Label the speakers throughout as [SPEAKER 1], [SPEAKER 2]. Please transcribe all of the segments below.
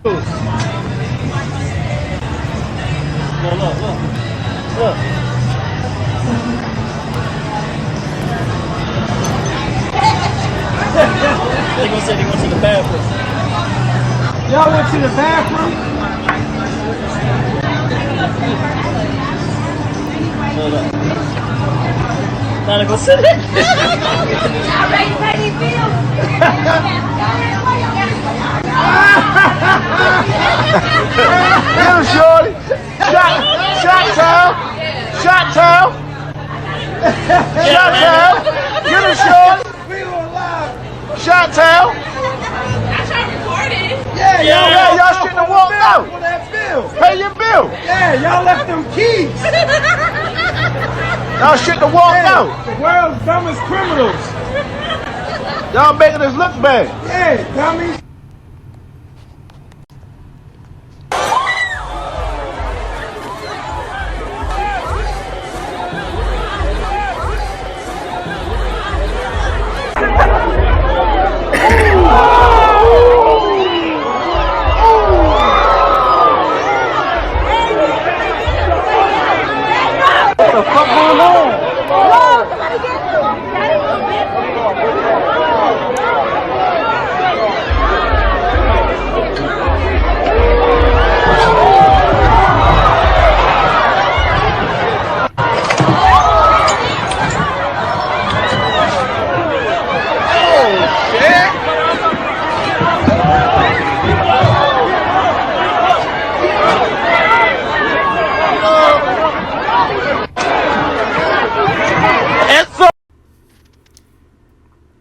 [SPEAKER 1] Look. They gonna say they went to the bathroom.
[SPEAKER 2] Y'all went to the bathroom?
[SPEAKER 1] Hold up. Now they go sit there.
[SPEAKER 3] Y'all ready to pay these bills?
[SPEAKER 2] Get him, shorty. Shot town. Shot town. Shot town. Get him, shorty. We on live. Shot town.
[SPEAKER 3] I try to record it.
[SPEAKER 2] Yeah, y'all shouldn't have walked out.
[SPEAKER 4] For that bill.
[SPEAKER 2] Pay your bill.
[SPEAKER 4] Yeah, y'all left them keys.
[SPEAKER 2] Y'all shouldn't have walked out.
[SPEAKER 4] The world's dumbest criminals.
[SPEAKER 2] Y'all making us look bad.
[SPEAKER 4] Yeah, dummies.
[SPEAKER 2] What the fuck going on?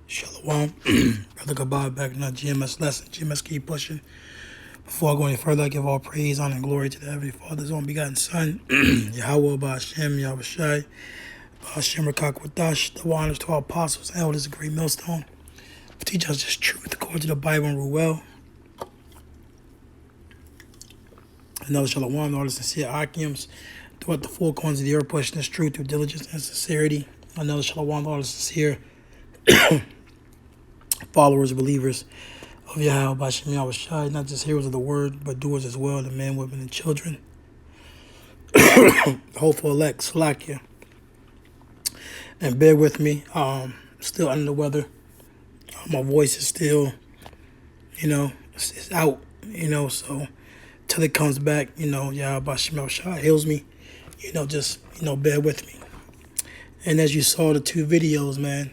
[SPEAKER 5] Shalom. Brother Goodbye back in our GMS lesson. GMS keep pushing. Before I go any further, I give all praise, honor, and glory to the Heavenly Father's only begotten Son, Yahweh, Ba'ashem, Yahweh Shai, Ba'ashem, Rakakwadash, the honors to our apostles, elders, a great millstone. Teach us this truth according to the Bible and rule well. Another Shalom, all the sincere Akims, throughout the four corners of the earth, pushing this truth through diligence and sincerity. Another Shalom, all the sincere followers, believers of Yahweh, Ba'ashem, Yahweh Shai, not just hearers of the word, but doers as well, the men, women, and children. Hopeful elect, Slakia. And bear with me, still under the weather. My voice is still, it's out, so till it comes back, Yahweh, Ba'ashem, Yahweh Shai heals me, just, bear with me. And as you saw the two videos, man,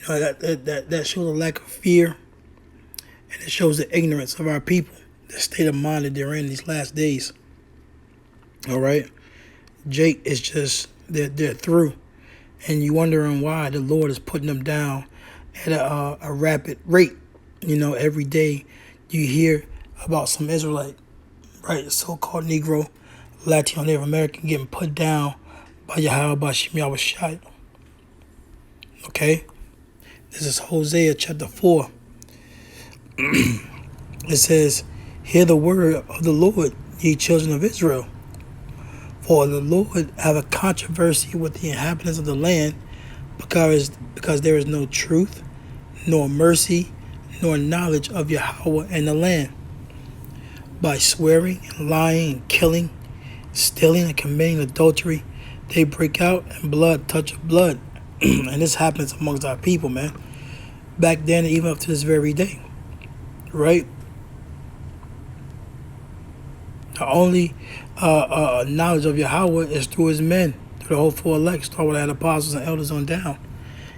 [SPEAKER 5] that shows a lack of fear, and it shows the ignorance of our people, the state of mind that they're in these last days. All right, Jake is just they're through, and you wondering why the Lord is putting them down at a rapid rate. Every day you hear about some Israelite, right, so-called Negro, Latino, Native American getting put down by Yahweh, Ba'ashem, Yahweh Shai. Okay. This is Hosea chapter 4. It says, "Hear the word of the Lord, ye children of Israel. For the Lord have a controversy with the inhabitants of the land, because there is no truth, nor mercy, nor knowledge of Yahweh in the land. By swearing and lying and killing, stealing and committing adultery, they break out, and blood toucheth blood." And this happens amongst our people, man. Back then, even up to this very day, right? The only knowledge of Yahweh is through his men, through the whole four elects, through all the apostles and elders on down.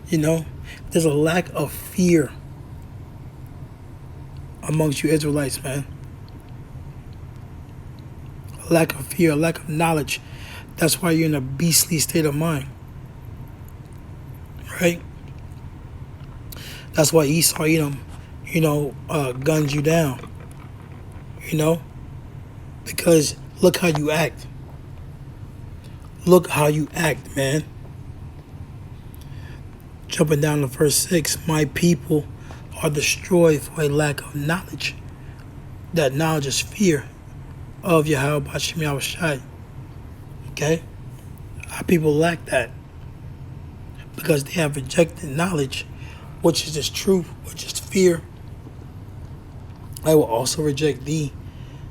[SPEAKER 5] There's a lack of fear amongst you Israelites, man. A lack of fear, a lack of knowledge. That's why you're in a beastly state of mind. Right? That's why Esau, Edom, guns you down. Because look how you act. Look how you act, man. Jumping down to verse 6, "My people are destroyed for a lack of knowledge." That knowledge is fear of Yahweh, Ba'ashem, Yahweh Shai. Okay? Our people lack that, because they have rejected knowledge, which is just truth, which is fear. I will also reject thee,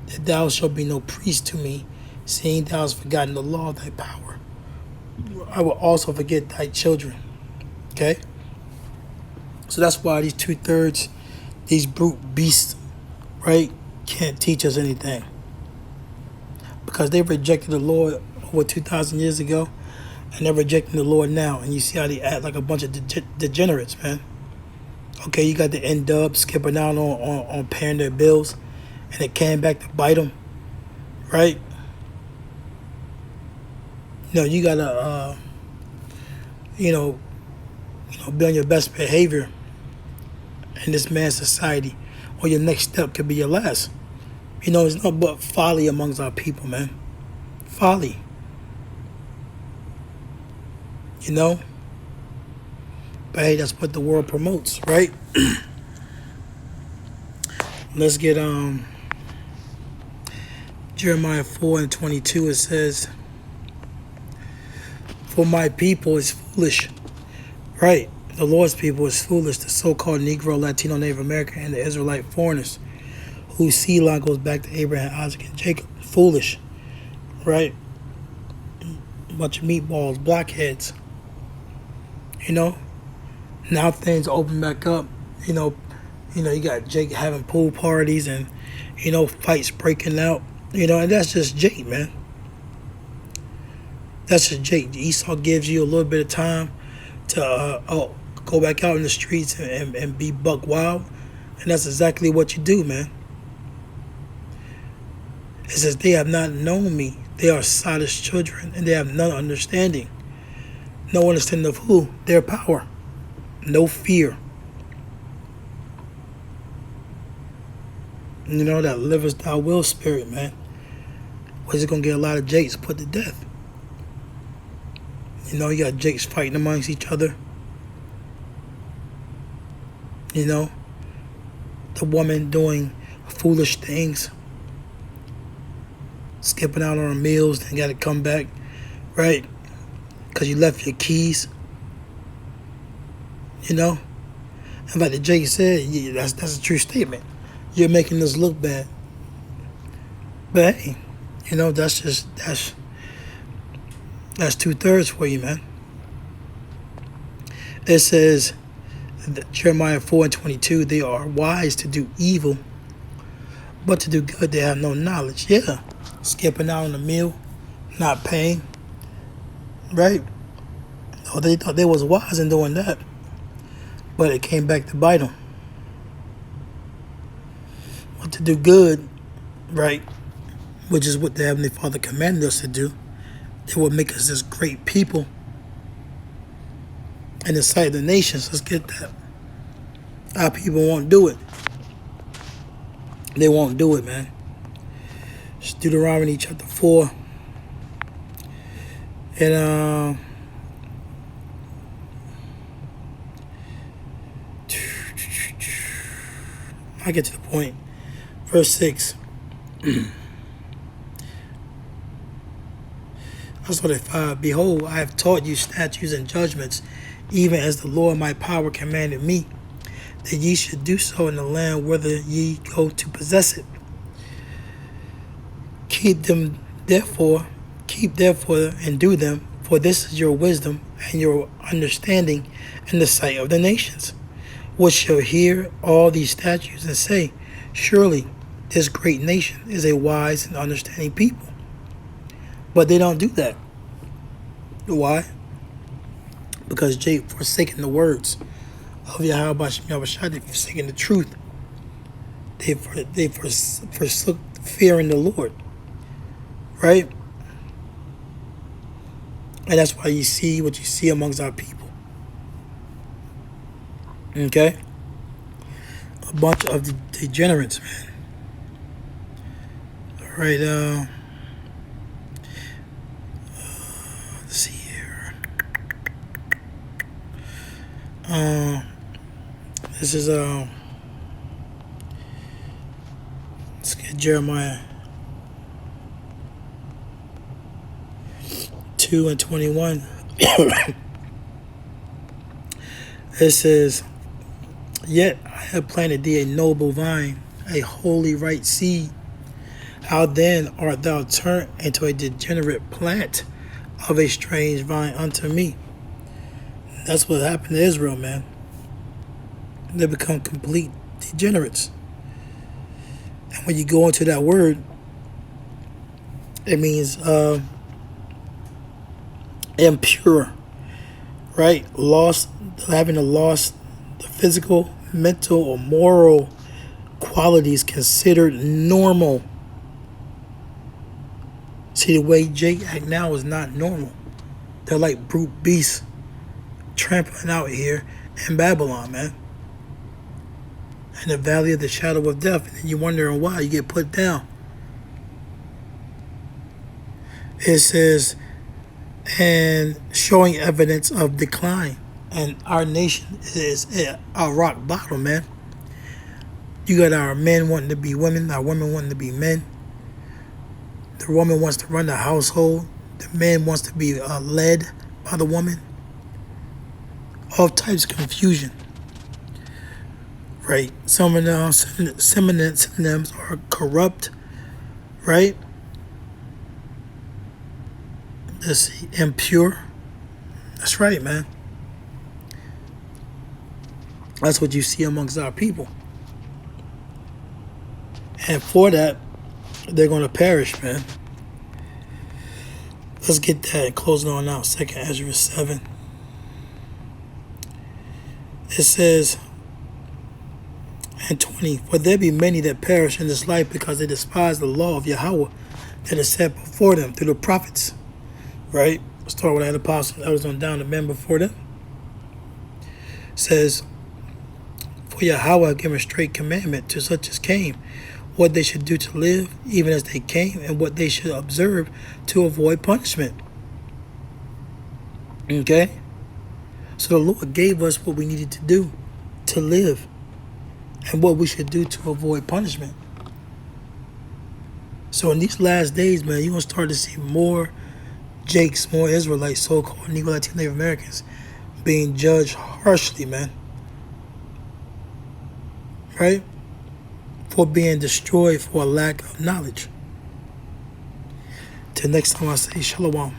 [SPEAKER 5] that thou shalt be no priest to me, seeing thou hast forgotten the law of thy power. I will also forget thy children. Okay? So that's why these 2/3, these brute beasts, right, can't teach us anything. Because they rejected the Lord over 2,000 years ago, and they're rejecting the Lord now. And you see how they act like a bunch of degenerates, man. Okay, you got the N-Dub skipping out on paying their bills, and it came back to bite them, right? You gotta, be on your best behavior in this man's society, or your next step could be your last. It's not but folly amongst our people, man. Folly. But hey, that's what the world promotes, right? Let's get Jeremiah 4:22. It says, "For my people is foolish," right? The Lord's people is foolish. The so-called Negro, Latino, Native American, and the Israelite foreigners, whose seed line goes back to Abraham, Isaac, and Jacob, foolish, right? A bunch of meatballs, blockheads. Now things open back up. You got Jake having pool parties and fights breaking out. And that's just Jake, man. That's just Jake. Esau gives you a little bit of time to go back out in the streets and be buck wild, and that's exactly what you do, man. It says they have not known me. They are sottish children, and they have none understanding. No understanding of who? Their power. No fear. That livest thou will spirit, man. Where's it gonna get a lot of Jakes put to death? You got Jakes fighting amongst each other. The woman doing foolish things, skipping out on her meals, then got to come back, right? Because you left your keys. And like the Jake said, yeah, that's a true statement. You're making this look bad. But hey, that's 2/3 for you, man. It says, Jeremiah 4:22, they are wise to do evil, but to do good they have no knowledge. Yeah, skipping out on a meal, not paying, right? Oh, they thought they was wise in doing that, but it came back to bite them. But to do good, right, which is what the Heavenly Father commanded us to do, it will make us this great people in the sight of the nations. Let's get that. Our people won't do it. They won't do it, man. It's Deuteronomy chapter 4. And I get to the point. Verse 6. Verse 5. Behold, I have taught you statutes and judgments, even as the Lord my power commanded me, that ye should do so in the land whither ye go to possess it. Keep therefore, and do them, for this is your wisdom and your understanding in the sight of the nations, which shall hear all these statutes and say, surely this great nation is a wise and understanding people. But they don't do that. Why? Because Jake forsaken the words of Yahweh Shem Yahushua. They forsaken the truth. They forsook fearing the Lord. Right? And that's why you see what you see amongst our people. Okay? A bunch of degenerates, man. Alright, let's see here. This is, let's get Jeremiah 2:21. It says, yet I have planted thee a noble vine a holy right seed, how then art thou turned into a degenerate plant of a strange vine unto me? That's what happened to Israel, man. They become complete degenerates. And when you go into that word, it means impure, right? Lost, having lost the physical, mental, or moral qualities considered normal. See, the way Jake act now is not normal. They're like brute beasts trampling out here in Babylon, man. In the valley of the shadow of death. And then you're wondering why you get put down. It says, and showing evidence of decline. And our nation is at a rock bottom, man. You got our men wanting to be women, our women wanting to be men. The woman wants to run the household. The man wants to be led by the woman. All types of confusion. Right? Some of the synonyms are corrupt. Right? Let's see. Impure. That's right, man. That's what you see amongst our people. And for that, they're going to perish, man. Let's get that and closing on out. 2nd Ezra 7. It says, and 20, for there be many that perish in this life because they despise the law of Yahweh that is set before them through the prophets. Right? Start with that apostle that was on down the men before them. It says, for Yahweh have given straight commandment to such as came, what they should do to live, even as they came, and what they should observe to avoid punishment. Okay? So the Lord gave us what we needed to do to live, and what we should do to avoid punishment. So in these last days, man, you're going to start to see more Jakes, more Israelites, so-called Negro, Latino, Native Americans, being judged harshly, man. Right? For being destroyed for a lack of knowledge. Till next time I say shalom.